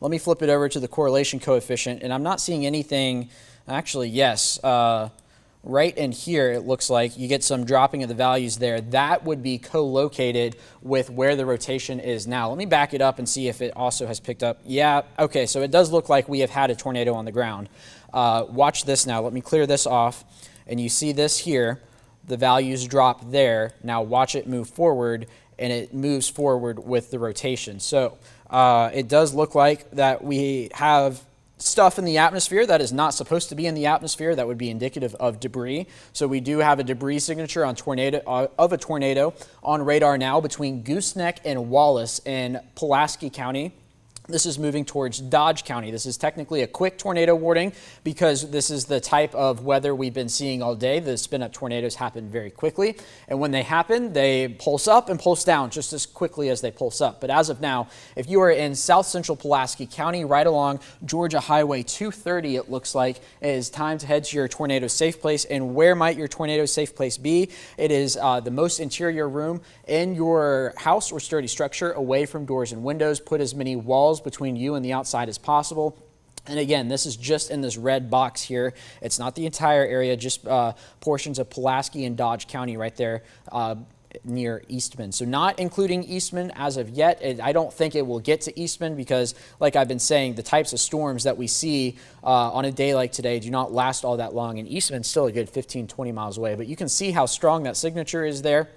let me flip it over to the correlation coefficient, and I'm not seeing anything. Actually, yes. Right in here, it looks like you get some dropping of the values there. That would be co-located with where the rotation is now. Let me back it up and see if it also has picked up. Yeah, okay, so it does look like we have had a tornado on the ground. Watch this now. Let me clear this off. And you see this here. The values drop there. Now watch it move forward, and it moves forward with the rotation. So it does look like that we have stuff in the atmosphere that is not supposed to be in the atmosphere that would be indicative of debris. So we do have a debris signature on of a tornado on radar now between Gooseneck and Wallace in Pulaski County. This is moving towards Dodge County. This is technically a quick tornado warning because this is the type of weather we've been seeing all day. The spin-up tornadoes happen very quickly, and when they happen, they pulse up and pulse down just as quickly as they pulse up. But as of now, if you are in south central Pulaski County, right along Georgia Highway 230, it looks like it is time to head to your tornado safe place. And where might your tornado safe place be? It is the most interior room in your house or sturdy structure, away from doors and windows. Put as many walls between you and the outside as possible. And again, this is just in this red box here. It's not the entire area, just portions of Pulaski and Dodge County right there near Eastman. So not including Eastman as of yet. I don't think it will get to Eastman because, like I've been saying, the types of storms that we see on a day like today do not last all that long. And Eastman's still a good 15, 20 miles away. But you can see how strong that signature is there.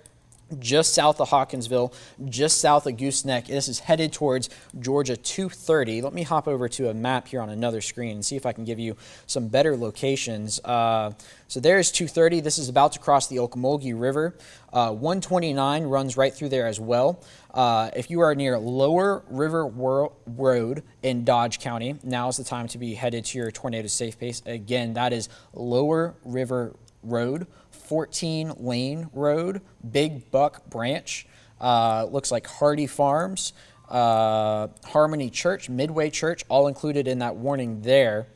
Just south of Hawkinsville, just south of Gooseneck. This is headed towards Georgia 230. Let me hop over to a map here on another screen and see if I can give you some better locations. So there's 230. This is about to cross the Ocmulgee River. 129 runs right through there as well. If you are near Lower River Road in Dodge County, now is the time to be headed to your tornado safe place. Again, that is Lower River Road, 14 Lane Road, Big Buck Branch, looks like Hardy Farms, Harmony Church, Midway Church, all included in that warning there.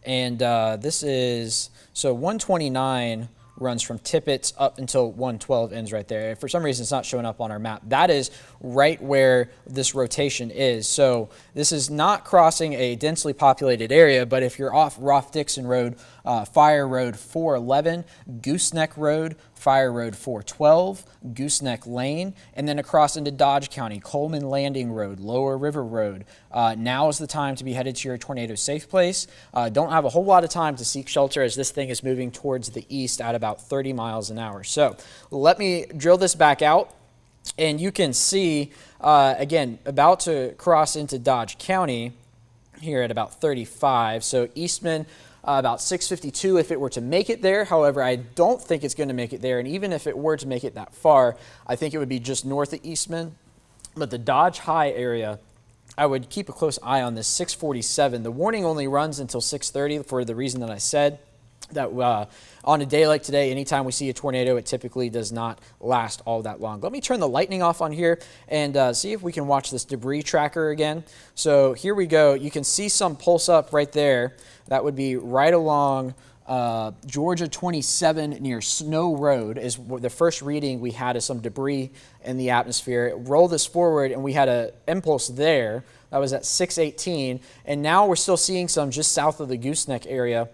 And this is, so 129 runs from Tippett up until 112 ends right there. For some reason, it's not showing up on our map. That is right where this rotation is. So this is not crossing a densely populated area, but if you're off Roth-Dixon Road, Fire Road 411, Gooseneck Road, Fire Road 412, Gooseneck Lane, and then across into Dodge County, Coleman Landing Road, Lower River Road. Now is the time to be headed to your tornado safe place. Don't have a whole lot of time to seek shelter as this thing is moving towards the east at about 30 miles an hour. So let me drill this back out, and you can see, again, about to cross into Dodge County here at about 35. So Eastman, about 652 if it were to make it there. However, I don't think it's going to make it there. And even if it were to make it that far, I think it would be just north of Eastman. But the Dodge High area, I would keep a close eye on this. 647. The warning only runs until 630 for the reason that I said. That on a day like today, anytime we see a tornado, it typically does not last all that long. Let me turn the lightning off on here and see if we can watch this debris tracker again. So here we go. You can see some pulse up right there. That would be right along Georgia 27 near Snow Road is the first reading we had of some debris in the atmosphere. Roll this forward and we had an impulse there. That was at 618. And now we're still seeing some just south of the Gooseneck area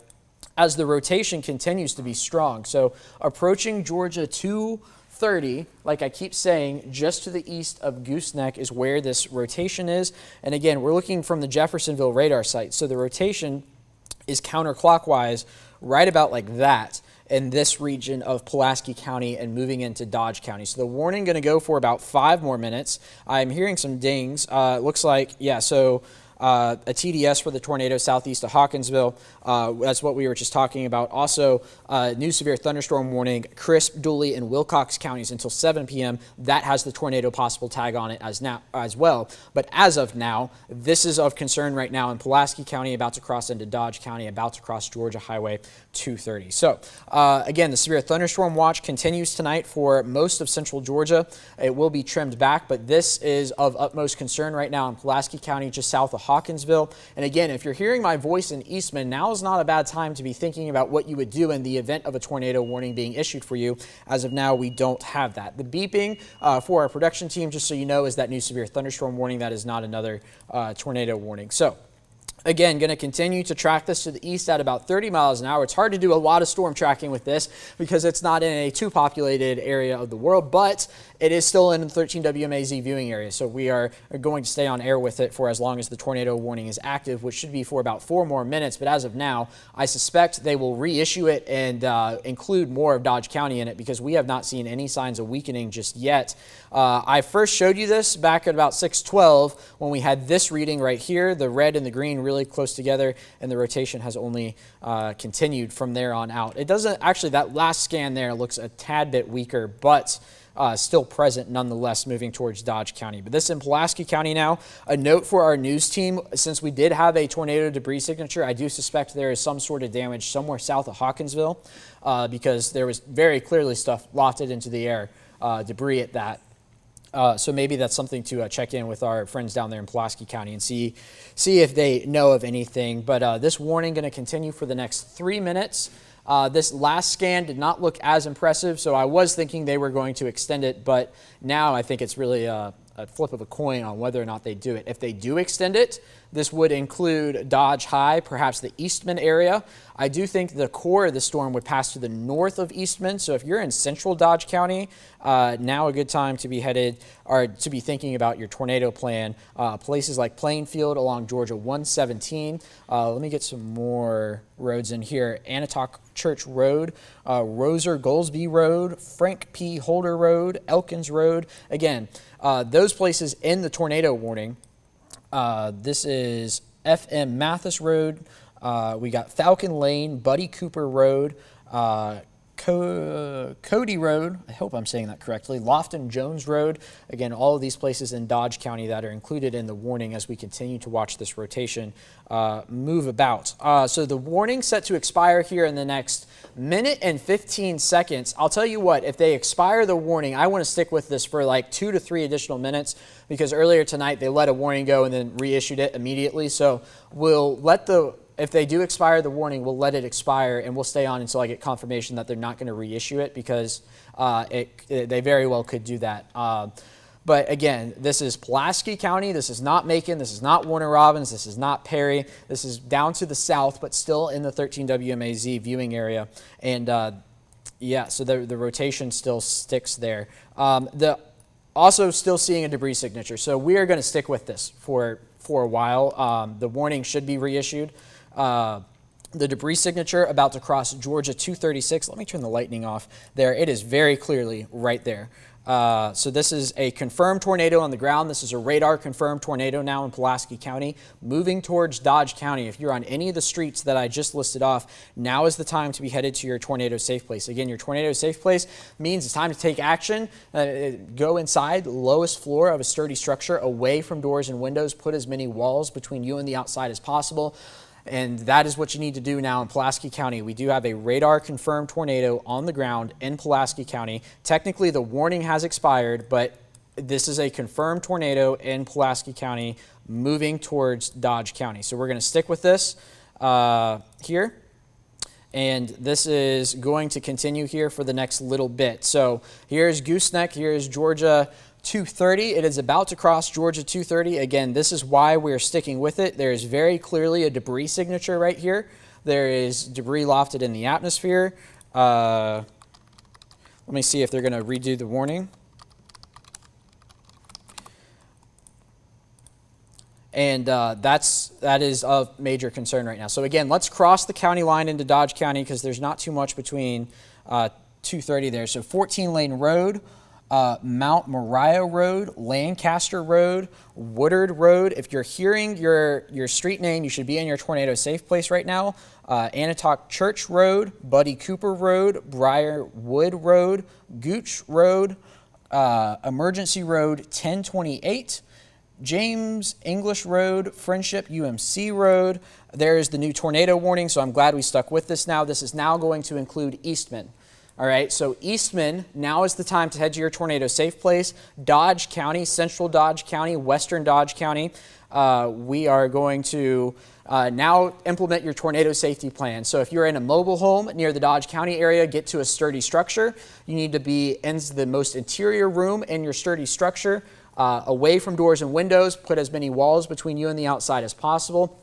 as the rotation continues to be strong. So approaching Georgia 230, like I keep saying, just to the east of Gooseneck is where this rotation is. And again, we're looking from the Jeffersonville radar site. So the rotation is counterclockwise right about like that in this region of Pulaski County and moving into Dodge County. So the warning going to go for about 5 more minutes. I'm hearing some dings. Looks like, yeah, so a TDS for the tornado southeast of Hawkinsville. That's what we were just talking about. Also, new severe thunderstorm warning, Crisp, Dooley, and Wilcox counties until 7 p.m. That has the tornado possible tag on it as well. But as of now, this is of concern right now in Pulaski County, about to cross into Dodge County, about to cross Georgia Highway 230. So again, the severe thunderstorm watch continues tonight for most of central Georgia. It will be trimmed back, but this is of utmost concern right now in Pulaski County, just south of Hawkinsville. And again, if you're hearing my voice in Eastman, now is not a bad time to be thinking about what you would do in the event of a tornado warning being issued for you. As of now, we don't have that. The beeping for our production team, just so you know, is that new severe thunderstorm warning. That is not another tornado warning. So again, going to continue to track this to the east at about 30 miles an hour. It's hard to do a lot of storm tracking with this because it's not in a too populated area of the world, but it is still in the 13 WMAZ viewing area. So we are going to stay on air with it for as long as the tornado warning is active, which should be for about 4 more minutes. But as of now, I suspect they will reissue it and include more of Dodge County in it because we have not seen any signs of weakening just yet. I first showed you this back at about 6:12 when we had this reading right here, the red and the green really close together, and the rotation has only continued from there on out. It doesn't actually, that last scan there looks a tad bit weaker, but still present nonetheless, moving towards Dodge County. But this in Pulaski County now. A note for our news team, since we did have a tornado debris signature, I do suspect there is some sort of damage somewhere south of Hawkinsville because there was very clearly stuff lofted into the air, debris at that. So maybe that's something to check in with our friends down there in Pulaski County and see if they know of anything. But this warning going to continue for the next 3 minutes. This last scan did not look as impressive, so I was thinking they were going to extend it, but now I think it's really a flip of a coin on whether or not they do it. If they do extend it, this would include Dodge High, perhaps the Eastman area. I do think the core of the storm would pass to the north of Eastman, so if you're in central Dodge County, now a good time to be headed or to be thinking about your tornado plan. Places like Plainfield along Georgia 117. Let me get some more roads in here. Anatoch Church Road, Roser Goldsby Road, Frank P. Holder Road, Elkins Road. Again, those places in the tornado warning. This is FM Mathis Road. We got Falcon Lane, Buddy Cooper Road, Cody Road, I hope I'm saying that correctly, Lofton Jones Road. Again, all of these places in Dodge County that are included in the warning as we continue to watch this rotation move about. So the warning set to expire here in the next minute and 15 seconds. I'll tell you what, if they expire the warning, I want to stick with this for like 2 to 3 additional minutes because earlier tonight they let a warning go and then reissued it immediately. So we'll let if they do expire the warning, we'll let it expire and we'll stay on until I get confirmation that they're not going to reissue it because they very well could do that. But again, this is Pulaski County. This is not Macon. This is not Warner Robins. This is not Perry. This is down to the south, but still in the 13 WMAZ viewing area. And yeah, so the rotation still sticks there. Also still seeing a debris signature. So we are going to stick with this for a while. The warning should be reissued. The debris signature about to cross Georgia 236. Let me turn the lightning off there. It is very clearly right there. So this is a confirmed tornado on the ground. This is a radar confirmed tornado now in Pulaski County, moving towards Dodge County. If you're on any of the streets that I just listed off, now is the time to be headed to your tornado safe place. Again, your tornado safe place means it's time to take action. Go inside the lowest floor of a sturdy structure, away from doors and windows. Put as many walls between you and the outside as possible. And that is what you need to do now in Pulaski County. We do have a radar-confirmed tornado on the ground in Pulaski County. Technically, the warning has expired, but this is a confirmed tornado in Pulaski County moving towards Dodge County. So we're going to stick with this here. And this is going to continue here for the next little bit. So here's Gooseneck. Here's Georgia 230. It is about to cross Georgia 230. Again, this is why we're sticking with it. There is very clearly a debris signature right here. There is debris lofted in the atmosphere. Let me see if they're going to redo the warning. And that is of major concern right now. So again, let's cross the county line into Dodge County because there's not too much between 230 there. So 14 Lane Road, Mount Moriah Road, Lancaster Road, Woodard Road. If you're hearing your street name, you should be in your tornado safe place right now. Anatoch Church Road, Buddy Cooper Road, Briarwood Road, Gooch Road, Emergency Road 1028, James English Road, Friendship UMC Road. There is the new tornado warning, so I'm glad we stuck with this now. This is now going to include Eastman. All right, so Eastman, now is the time to head to your tornado safe place. Dodge County, Central Dodge County, Western Dodge County. we are going to now implement your tornado safety plan. So if you're in a mobile home near the Dodge County area, get to a sturdy structure. You need to be in the most interior room in your sturdy structure, away from doors and windows. Put as many walls between you and the outside as possible.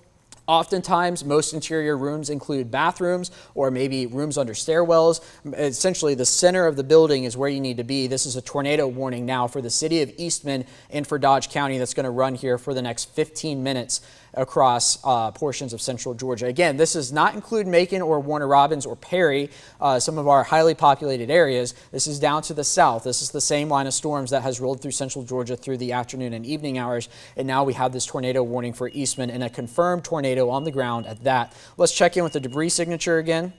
Oftentimes, most interior rooms include bathrooms or maybe rooms under stairwells. Essentially, the center of the building is where you need to be. This is a tornado warning now for the city of Eastman and for Dodge County that's going to run here for the next 15 minutes across portions of central Georgia. Again, this does not include Macon or Warner Robins or Perry, some of our highly populated areas. This is down to the south. This is the same line of storms that has rolled through central Georgia through the afternoon and evening hours. And now we have this tornado warning for Eastman and a confirmed tornado on the ground at that. Let's check in with the debris signature again.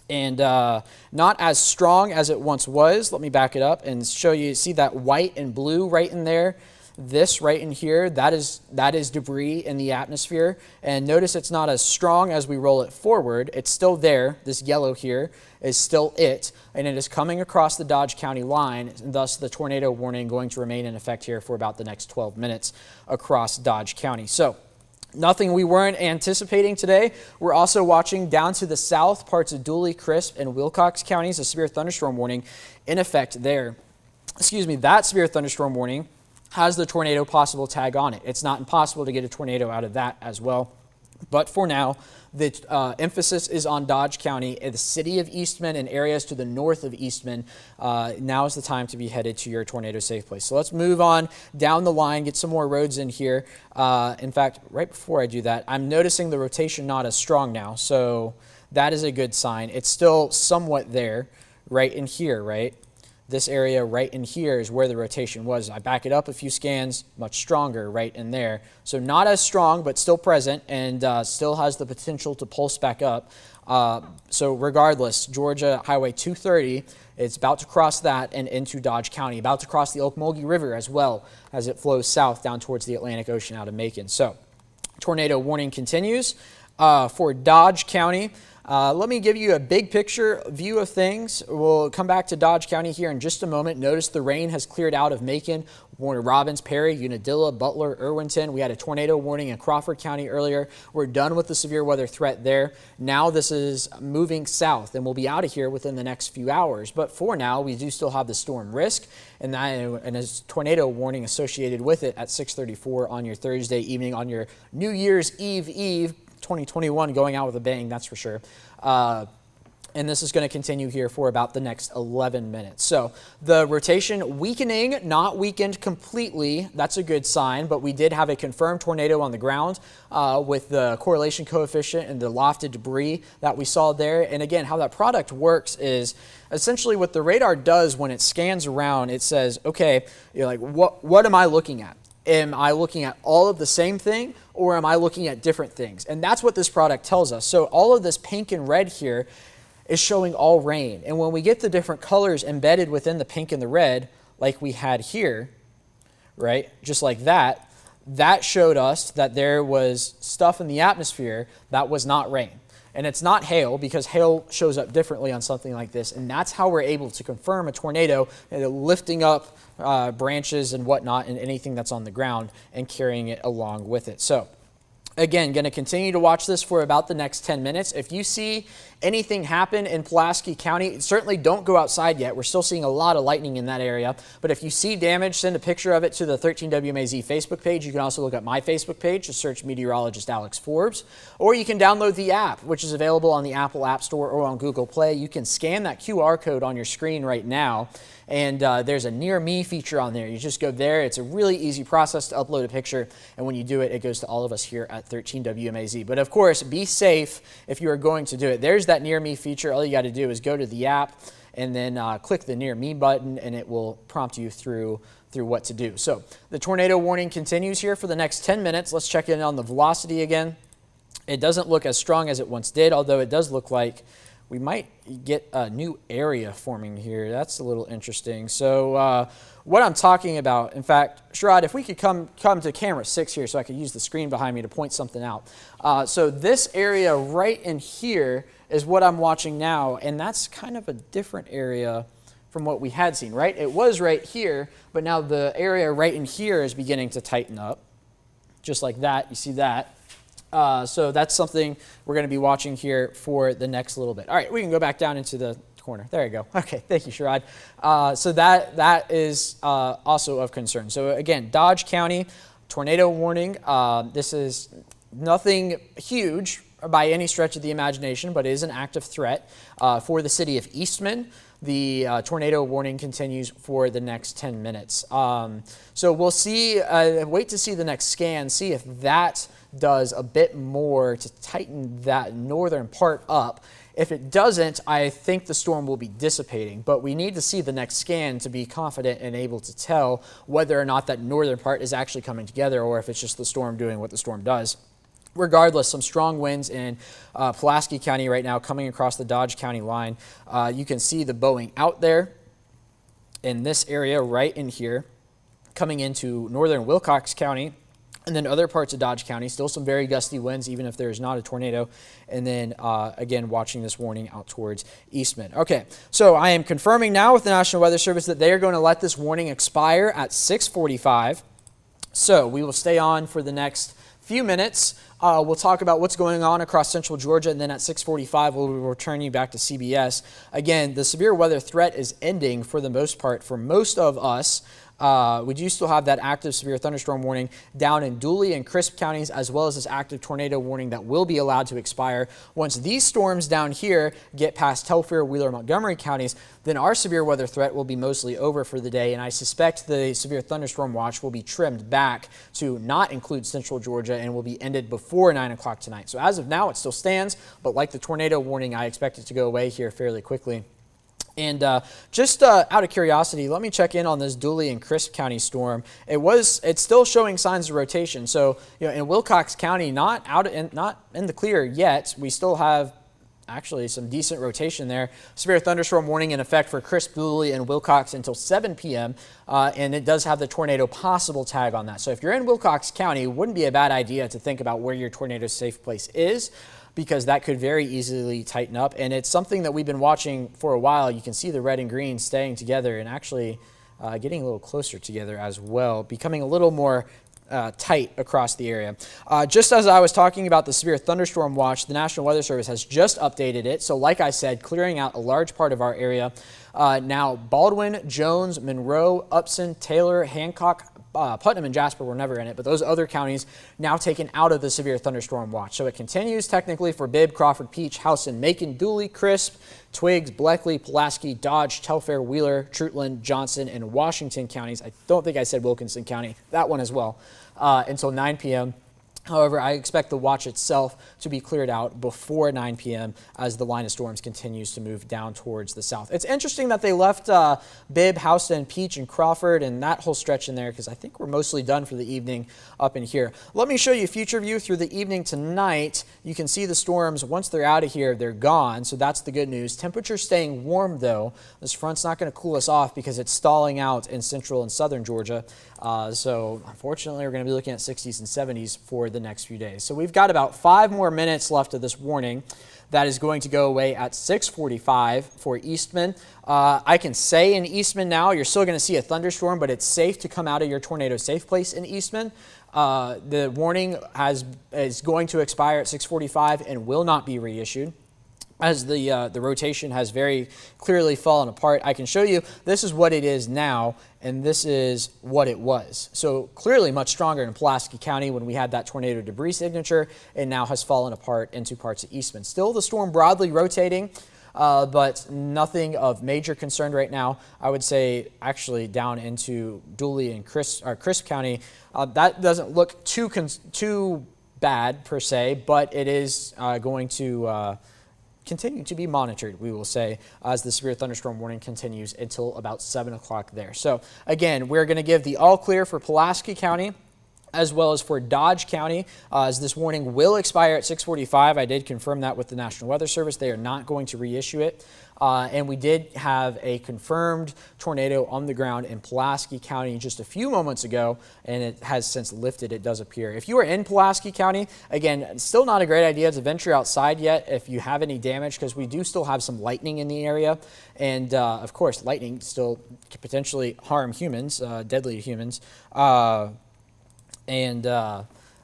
And not as strong as it once was. Let me back it up and show you. See that white and blue right in there? This right in here, that is debris in the atmosphere. And notice it's not as strong as we roll it forward. It's still there. This yellow here is still it. And it is coming across the Dodge County line. And thus, the tornado warning going to remain in effect here for about the next 12 minutes across Dodge County. So, nothing we weren't anticipating today. We're also watching down to the south, parts of Dooley, Crisp, and Wilcox counties, a severe thunderstorm warning in effect there. Excuse me, that severe thunderstorm warning has the tornado possible tag on it. It's not impossible to get a tornado out of that as well. But for now, the emphasis is on Dodge County, the city of Eastman, and areas to the north of Eastman. Now is the time to be headed to your tornado safe place. So let's move on down the line, get some more roads in here. In fact, right before I do that, I'm noticing the rotation not as strong now. So that is a good sign. It's still somewhat there, right in here, right? This area right in here is where the rotation was. I back it up a few scans, much stronger right in there. So not as strong, but still present and still has the potential to pulse back up. So regardless, Georgia Highway 230, it's about to cross that and into Dodge County, about to cross the Ocmulgee River as well as it flows south down towards the Atlantic Ocean out of Macon. So tornado warning continues for Dodge County. Let me give you a big picture view of things. We'll come back to Dodge County here in just a moment. Notice the rain has cleared out of Macon, Warner Robins, Perry, Unadilla, Butler, Irwinton. We had a tornado warning in Crawford County earlier. We're done with the severe weather threat there. Now this is moving south and we'll be out of here within the next few hours. But for now, we do still have the storm risk and a tornado warning associated with it at 6:34 on your Thursday evening, on your New Year's Eve 2021, going out with a bang, that's for sure. And this is going to continue here for about the next 11 minutes. So the rotation weakening, not weakened completely. That's a good sign, but we did have a confirmed tornado on the ground with the correlation coefficient and the lofted debris that we saw there. And again, how that product works is essentially what the radar does when it scans around. It says, okay, you're like, what am I looking at? Am I looking at all of the same thing, or am I looking at different things? And that's what this product tells us. So all of this pink and red here is showing all rain. And when we get the different colors embedded within the pink and the red, like we had here, right, just like that, that showed us that there was stuff in the atmosphere that was not rain. And it's not hail, because hail shows up differently on something like this. And that's how we're able to confirm a tornado, lifting up branches and whatnot and anything that's on the ground and carrying it along with it. So again, going to continue to watch this for about the next 10 minutes. If you see anything happen in Pulaski County, certainly don't go outside yet. We're still seeing a lot of lightning in that area. But if you see damage, send a picture of it to the 13WMAZ Facebook page. You can also look at my Facebook page. Just search Meteorologist Alex Forbes. Or you can download the app, which is available on the Apple App Store or on Google Play. You can scan that QR code on your screen right now. And there's a Near Me feature on there. You just go there. It's a really easy process to upload a picture. And when you do it, it goes to all of us here at 13WMAZ. But of course, be safe if you are going to do it. There's that Near Me feature. All you got to do is go to the app and then click the Near Me button, and it will prompt you through what to do. So the tornado warning continues here for the next 10 minutes. Let's check in on the velocity again. It doesn't look as strong as it once did, although it does look like we might get a new area forming here. That's a little interesting. So what I'm talking about, in fact, Sherrod, if we could come to camera 6 here so I could use the screen behind me to point something out. So this area right in here is what I'm watching now, and that's kind of a different area from what we had seen, right? It was right here, but now the area right in here is beginning to tighten up. just like that. You see that. So that's something we're going to be watching here for the next little bit. All right, we can go back down into the corner. There you go. Okay, thank you, Sherrod. So that is also of concern. So again, Dodge County, tornado warning. This is nothing huge by any stretch of the imagination, but it is an active threat for the city of Eastman. The tornado warning continues for the next 10 minutes. So we'll see, wait to see the next scan, see if that does a bit more to tighten that northern part up. If it doesn't, I think the storm will be dissipating, but we need to see the next scan to be confident and able to tell whether or not that northern part is actually coming together or if it's just the storm doing what the storm does. Regardless, some strong winds in Pulaski County right now coming across the Dodge County line. You can see the bowing out there in this area right in here coming into northern Wilcox County. And then other parts of Dodge County, still some very gusty winds, even if there's not a tornado. And then, again, watching this warning out towards Eastman. Okay, so I am confirming now with the National Weather Service that they are going to let this warning expire at 6:45. So we will stay on for the next few minutes. We'll talk about what's going on across central Georgia, and then at 6:45, we'll return you back to CBS. Again, the severe weather threat is ending for the most part for most of us. We do still have that active severe thunderstorm warning down in Dooley and Crisp counties, as well as this active tornado warning that will be allowed to expire. Once these storms down here get past Telfair, Wheeler, Montgomery counties, then our severe weather threat will be mostly over for the day, and I suspect the severe thunderstorm watch will be trimmed back to not include central Georgia and will be ended before 9 o'clock tonight. So as of now, it still stands, but like the tornado warning, I expect it to go away here fairly quickly. And just out of curiosity, let me check in on this Dooley and Crisp County storm. It's still showing signs of rotation. So, in Wilcox County, not in the clear yet. We still have actually some decent rotation there. Severe thunderstorm warning in effect for Crisp, Dooley, and Wilcox until 7 p.m. And it does have the tornado possible tag on that. So if you're in Wilcox County, it wouldn't be a bad idea to think about where your tornado safe place is, because that could very easily tighten up. And it's something that we've been watching for a while. You can see the red and green staying together and actually getting a little closer together as well, becoming a little more tight across the area. Just as I was talking about the severe thunderstorm watch, the National Weather Service has just updated it. So like I said, clearing out a large part of our area. Now Baldwin, Jones, Monroe, Upson, Taylor, Hancock, Putnam and Jasper were never in it, but those other counties now taken out of the severe thunderstorm watch. So it continues technically for Bibb, Crawford, Peach, Houston, Macon, Dooley, Crisp, Twiggs, Bleckley, Pulaski, Dodge, Telfair, Wheeler, Trutland, Johnson, and Washington counties. I don't think I said Wilkinson County, that one as well, until 9 p.m. However, I expect the watch itself to be cleared out before 9 p.m. as the line of storms continues to move down towards the south. It's interesting that they left Bibb, Houston, Peach, and Crawford and that whole stretch in there, because I think we're mostly done for the evening up in here. Let me show you a future view through the evening tonight. You can see the storms. Once they're out of here, they're gone, so that's the good news. Temperatures staying warm, though. This front's not going to cool us off because it's stalling out in central and southern Georgia. So unfortunately, we're going to be looking at 60s and 70s for the next few days. So we've got about 5 more minutes left of this warning. That is going to go away at 6:45 for Eastman. I can say in Eastman now, you're still going to see a thunderstorm, but it's safe to come out of your tornado safe place in Eastman. The warning is going to expire at 6:45 and will not be reissued, as the rotation has very clearly fallen apart. I can show you this is what it is now, and this is what it was. So clearly much stronger in Pulaski County when we had that tornado debris signature, and now has fallen apart into parts of Eastman. Still the storm broadly rotating, but nothing of major concern right now. I would say actually down into Dooley and Crisp County, that doesn't look too bad per se, but it is going to continue to be monitored, we will say, as the severe thunderstorm warning continues until about 7 o'clock there. So again, we're going to give the all clear for Pulaski County as well as for Dodge County, as this warning will expire at 6:45. I did confirm that with the National Weather Service. They are not going to reissue it. And we did have a confirmed tornado on the ground in Pulaski County just a few moments ago, and it has since lifted, it does appear. If you are in Pulaski County, again, still not a great idea to venture outside yet if you have any damage, because we do still have some lightning in the area. And of course, lightning still can potentially harm humans, deadly to humans.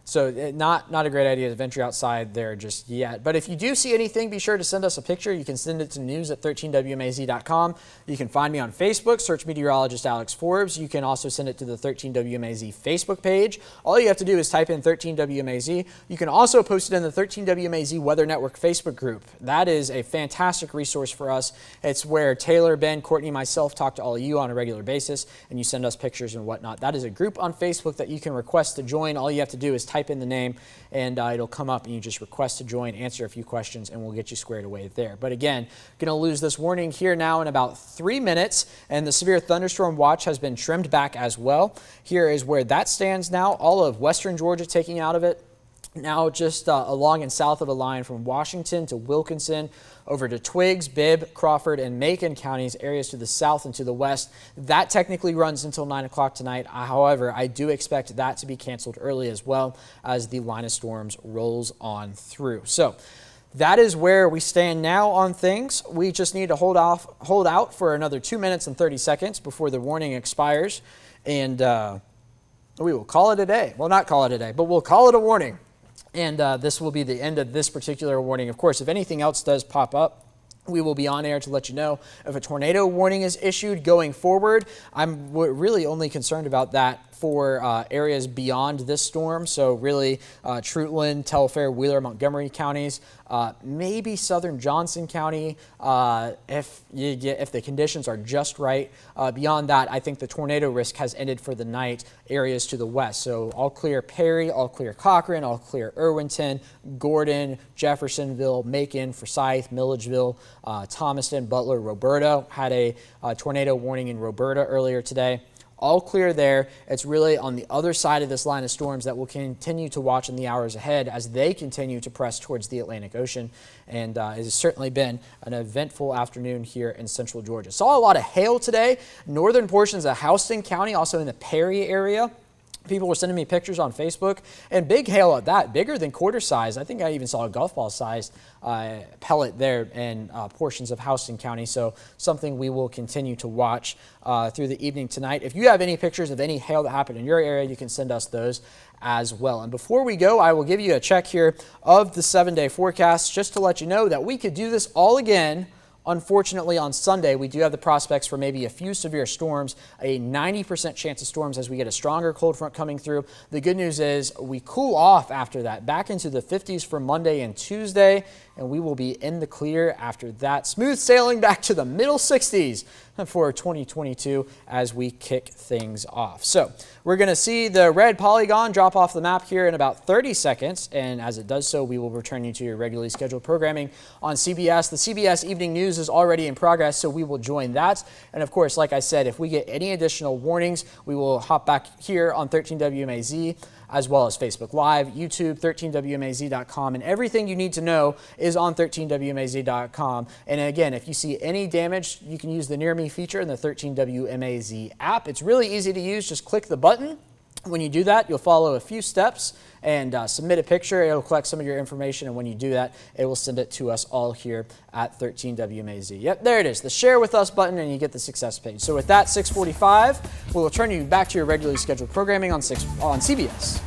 So not a great idea to venture outside there just yet. But if you do see anything, be sure to send us a picture. You can send it to news@13wmaz.com. You can find me on Facebook, search Meteorologist Alex Forbes. You can also send it to the 13WMAZ Facebook page. All you have to do is type in 13WMAZ. You can also post it in the 13WMAZ Weather Network Facebook group. That is a fantastic resource for us. It's where Taylor, Ben, Courtney, myself talk to all of you on a regular basis, and you send us pictures and whatnot. That is a group on Facebook that you can request to join. All you have to do is type in the name and it'll come up and you just request to join, answer a few questions, and we'll get you squared away there. But again, going to lose this warning here now in about 3 minutes, and the severe thunderstorm watch has been trimmed back as well. Here is where that stands now. All of western Georgia taking out of it. Now just along and south of the line from Washington to Wilkinson, over to Twiggs, Bibb, Crawford, and Macon counties, areas to the south and to the west. That technically runs until 9 o'clock tonight. However, I do expect that to be canceled early as well as the line of storms rolls on through. So that is where we stand now on things. We just need to hold out for another 2 minutes and 30 seconds before the warning expires, and we will call it a day. Well, not call it a day, but we'll call it a warning. And this will be the end of this particular warning. Of course, if anything else does pop up, we will be on air to let you know if a tornado warning is issued going forward. I'm really only concerned about that for areas beyond this storm. So really Treutlen, Telfair, Wheeler, Montgomery counties, maybe southern Johnson County if the conditions are just right. Beyond that, I think the tornado risk has ended for the night, areas to the west. So all clear Perry, all clear Cochran, all clear Irwinton, Gordon, Jeffersonville, Macon, Forsyth, Milledgeville, Thomaston, Butler, Roberta. Had a tornado warning in Roberta earlier today. All clear there. It's really on the other side of this line of storms that we'll continue to watch in the hours ahead as they continue to press towards the Atlantic Ocean. And it has certainly been an eventful afternoon here in central Georgia. Saw a lot of hail today. Northern portions of Houston County, also in the Perry area. People were sending me pictures on Facebook, and big hail at that, bigger than quarter size. I think I even saw a golf ball sized pellet there in portions of Houston County. So something we will continue to watch through the evening tonight. If you have any pictures of any hail that happened in your area, you can send us those as well. And before we go, I will give you a check here of the 7-day forecast just to let you know that we could do this all again. Unfortunately, on Sunday, we do have the prospects for maybe a few severe storms, a 90% chance of storms as we get a stronger cold front coming through. The good news is we cool off after that, back into the 50s for Monday and Tuesday, and we will be in the clear after that. Smooth sailing back to the middle 60s for 2022 as we kick things off. So we're going to see the red polygon drop off the map here in about 30 seconds. And as it does so, we will return you to your regularly scheduled programming on CBS. The CBS Evening News is already in progress, so we will join that. And of course, like I said, if we get any additional warnings, we will hop back here on 13WMAZ, as well as Facebook Live, YouTube, 13WMAZ.com, and everything you need to know is on 13WMAZ.com. And again, if you see any damage, you can use the Near Me feature in the 13WMAZ app. It's really easy to use. Just click the button. When you do that, you'll follow a few steps and submit a picture. It'll collect some of your information, and when you do that, it will send it to us all here at 13WMAZ. Yep, there it is, the Share With Us button, and you get the success page. So with that, 6:45, we'll return you back to your regularly scheduled programming on CBS.